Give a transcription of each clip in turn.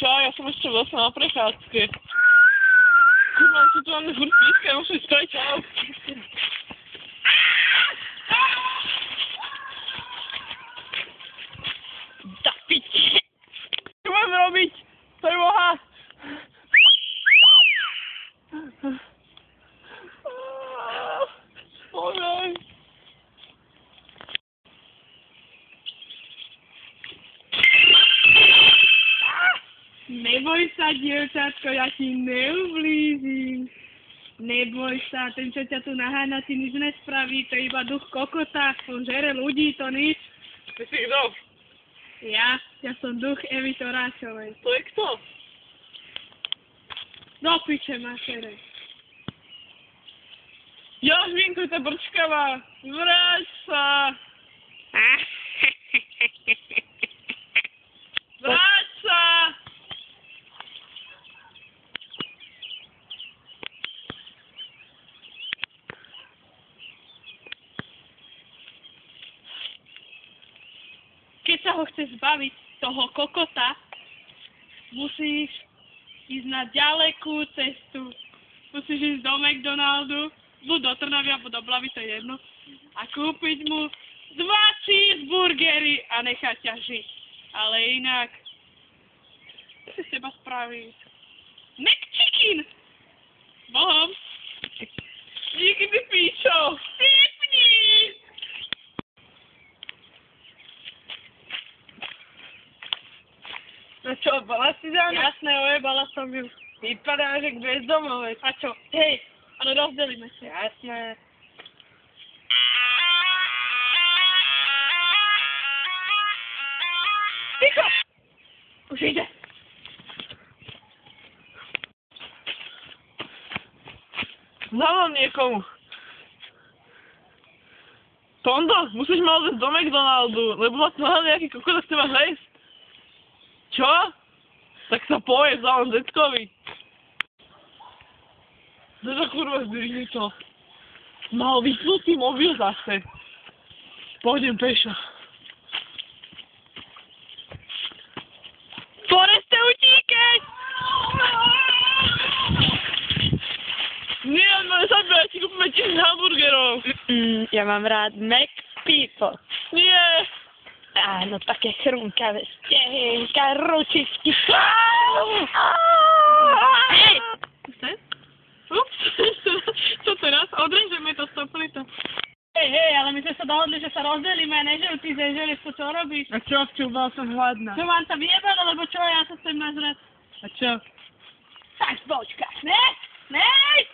Čo? Ja som ešte vlastne na prechádzke. Kurva, čo tu máme furt pískať, musím spraviť čau. Da piči! Čo mám robiť? Preboha! Ojoj. Neboj sa, dievčatko, ja ti neublížim. Neboj sa, ten, čo ťa tu naháňa, ti nič nespraví, to je iba duch kokota, on žere ľudí, to nič. Ty si kto? Ja som duch Evy Toráčovej. To je kto? Do piče, matere. Jažvinku, tá brčkava, vráť sa! Vráť sa! Keď sa ho chceš zbaviť, toho kokota, musíš ísť na ďalekú cestu. Musíš ísť do McDonaldu, buď do Trnavy, alebo do Blavy, to je jedno, a kúpiť mu 2 cheeseburgery a nechať ťa žiť. Ale inak, čo si z teba spraví? McChicken! Bohom! Díky, ty píčo! Pípni! No čo, bola si za mňa? Jasné, ojebala som ju. Vypadá, že k bezdomovej. A čo? Hej, ale rozdelíme sa. Jasné. Ticho! Už ide. Zavolám niekomu. Tondo, musíš ma odvesť do McDonaldu, lebo ma tu hľadá nejaký kokot a chce ma zjesť. Čo? Tak sa poje, zavolám detkovi. Zda kurva, zdvihni to. Mal vypnutý mobil zase. Pôjdem pešo. Foreste, utíkej! Nie, on ma nezabíja, ti kúpime 1000 hamburgerov. Ja mám rád McPeople. Nie. Áno, také chrumkavé stehenka, ručičky. Hej! Chce? Ups, čo teraz? Odrežeme to, stopli to. Hej, ale my sme sa dohodli, že sa rozdelíme, ne, že ty zeželieš to, čo robíš. A čo, bola som hladná. Čo mám sa vyjebať, alebo čo, ja sa chcem nazrať. A čo? Tak počkáš, ne? Ej,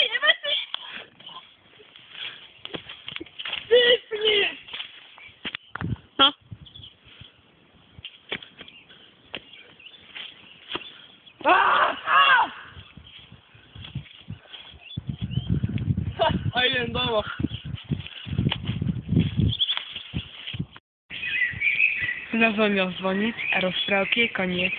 jebe si! Vypni! No. A idem domov. Zazvonil zvonič a rozprávky je koniec.